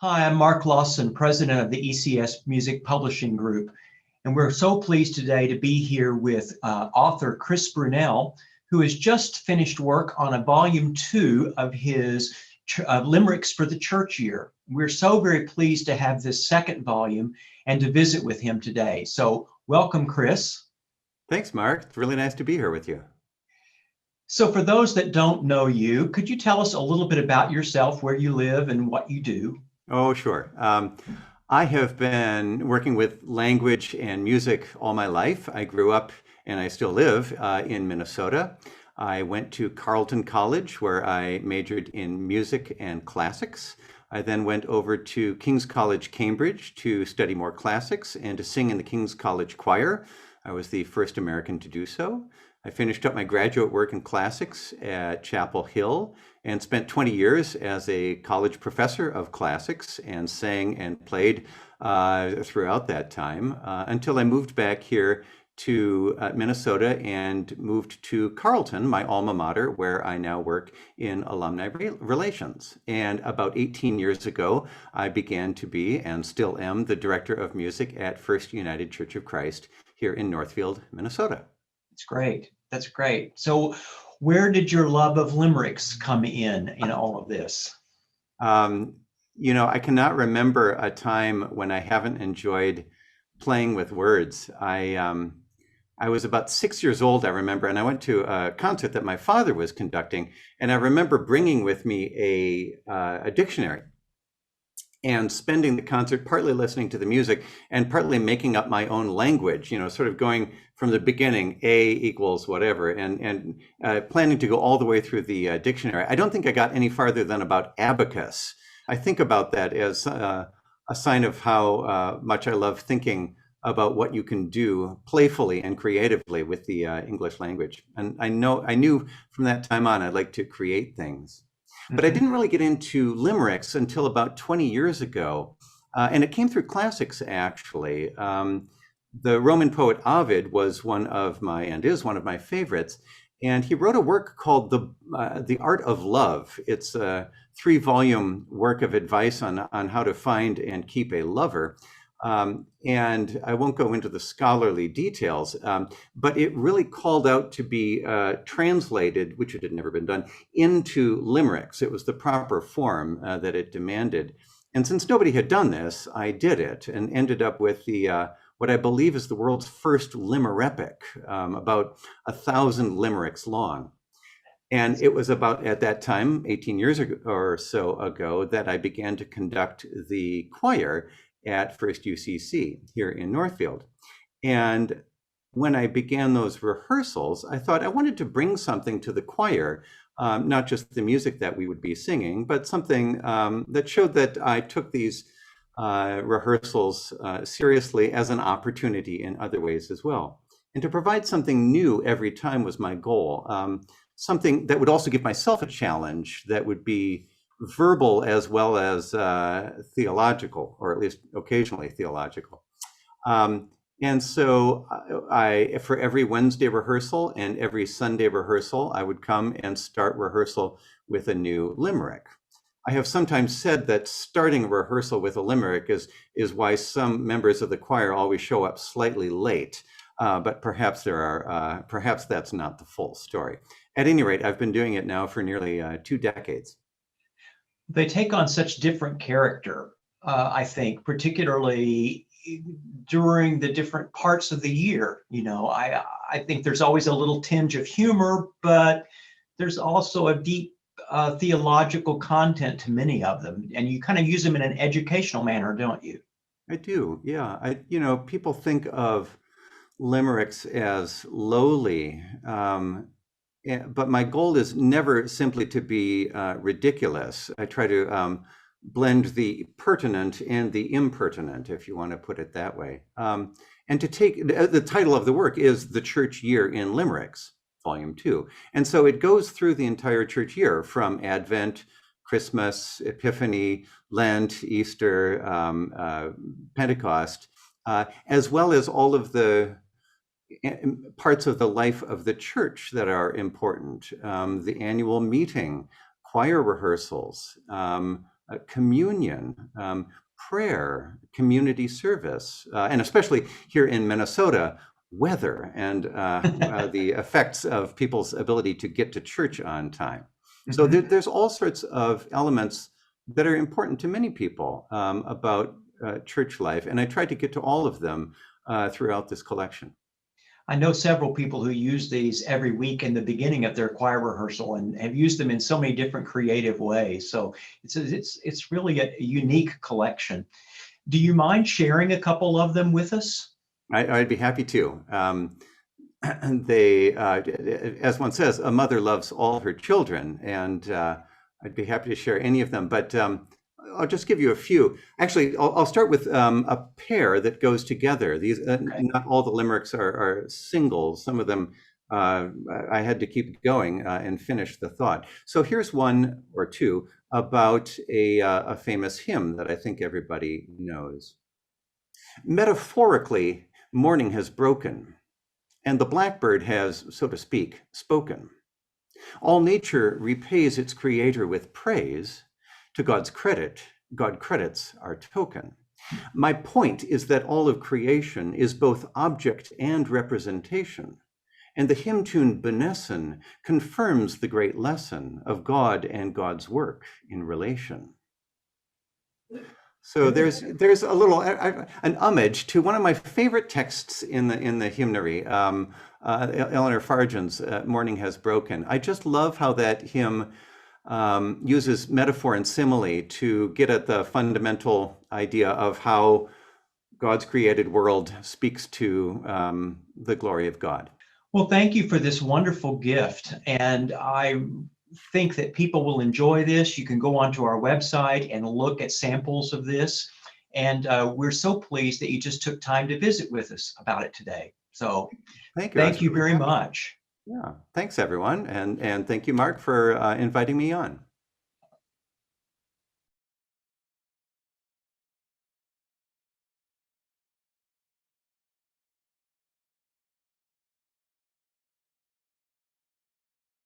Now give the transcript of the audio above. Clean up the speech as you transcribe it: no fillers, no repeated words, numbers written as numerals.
Hi, I'm Mark Lawson, president of the ECS Music Publishing Group, and we're so pleased today to be here with author Chris Brunelle, who has just finished work on a volume 2 of his Limericks for the Church Year. We're so very pleased to have this second volume and to visit with him today. So welcome, Chris. Thanks, Mark. It's really nice to be here with you. So for those that don't know you, could you tell us a little bit about yourself, where you live and what you do? Oh, sure. I have been working with language and music all my life. I grew up and I still live in Minnesota. I went to Carleton College where I majored in music and classics. I then went over to King's College, Cambridge to study more classics and to sing in the King's College Choir. I was the first American to do so. I finished up my graduate work in classics at Chapel Hill and spent 20 years as a college professor of classics and sang and played throughout that time until I moved back here to Minnesota and moved to Carleton, my alma mater, where I now work in alumni relations. And about 18 years ago, I began to be and still am the director of music at First United Church of Christ here in Northfield, Minnesota. That's great. That's great. So where did your love of limericks come in all of this? I cannot remember a time when I haven't enjoyed playing with words. I was about 6 years old, I remember, and I went to a concert that my father was conducting, and I remember bringing with me a dictionary and spending the concert partly listening to the music and partly making up my own language, sort of going from the beginning, A equals whatever, and planning to go all the way through the dictionary. I don't think I got any farther than about abacus. I think about that as a sign of how much I love thinking about what you can do playfully and creatively with the English language. And I knew from that time on, I'd like to create things. But I didn't really get into limericks until about 20 years ago. And it came through classics, actually. The Roman poet Ovid was is one of my favorites. And he wrote a work called The Art of Love. It's a 3-volume work of advice on how to find and keep a lover. And I won't go into the scholarly details, but it really called out to be translated, which it had never been done, into limericks. It was the proper form that it demanded. And since nobody had done this, I did it and ended up with what I believe is the world's first limerepic, about 1,000 limericks long. And it was about at that time, 18 years ago or so ago, that I began to conduct the choir at First UCC here in Northfield. And when I began those rehearsals, I thought I wanted to bring something to the choir, not just the music that we would be singing, but something that showed that I took these rehearsals seriously as an opportunity in other ways as well. And to provide something new every time was my goal, something that would also give myself a challenge that would be verbal as well as theological, or at least occasionally theological. And so for every Wednesday rehearsal and every Sunday rehearsal, I would come and start rehearsal with a new limerick. I have sometimes said that starting a rehearsal with a limerick is why some members of the choir always show up slightly late, but perhaps that's not the full story. At any rate, I've been doing it now for nearly 2 decades. They take on such different character, I think, particularly during the different parts of the year. I think there's always a little tinge of humor, but there's also a deep theological content to many of them, and you kind of use them in an educational manner, don't you? I do, yeah. People think of limericks as lowly, but my goal is never simply to be ridiculous. I try to blend the pertinent and the impertinent, if you want to put it that way. And to take the title of the work is The Church Year in Limericks, Volume 2. And so it goes through the entire church year from Advent, Christmas, Epiphany, Lent, Easter, Pentecost, as well as all of the parts of the life of the church that are important. The annual meeting, choir rehearsals, communion, prayer, community service, and especially here in Minnesota, weather and the effects of people's ability to get to church on time. So there's all sorts of elements that are important to many people about church life, and I tried to get to all of them throughout this collection. I know several people who use these every week in the beginning of their choir rehearsal and have used them in so many different creative ways. So it's really a unique collection. Do you mind sharing a couple of them with us? I'd be happy to. As one says, a mother loves all her children, and I'd be happy to share any of them. But I'll just give you a few. Actually, I'll start with a pair that goes together. These not all the limericks are singles. Some of them I had to keep going and finish the thought. So here's one or two about a famous hymn that I think everybody knows. Metaphorically, morning has broken, and the blackbird has, so to speak, spoken. All nature repays its creator with praise. To God's credit, God credits our token. My point is that all of creation is both object and representation, and the hymn tune Benesen confirms the great lesson of God and God's work in relation. So there's a little an homage to one of my favorite texts in the hymnary, Eleanor Fargen's "Morning Has Broken." I just love how that hymn uses metaphor and simile to get at the fundamental idea of how God's created world speaks to the glory of God. Well, thank you for this wonderful gift. And I think that people will enjoy this. You can go onto our website and look at samples of this. And we're so pleased that you just took time to visit with us about it today. So thank you very much. Yeah, thanks everyone. And thank you, Mark, for inviting me on.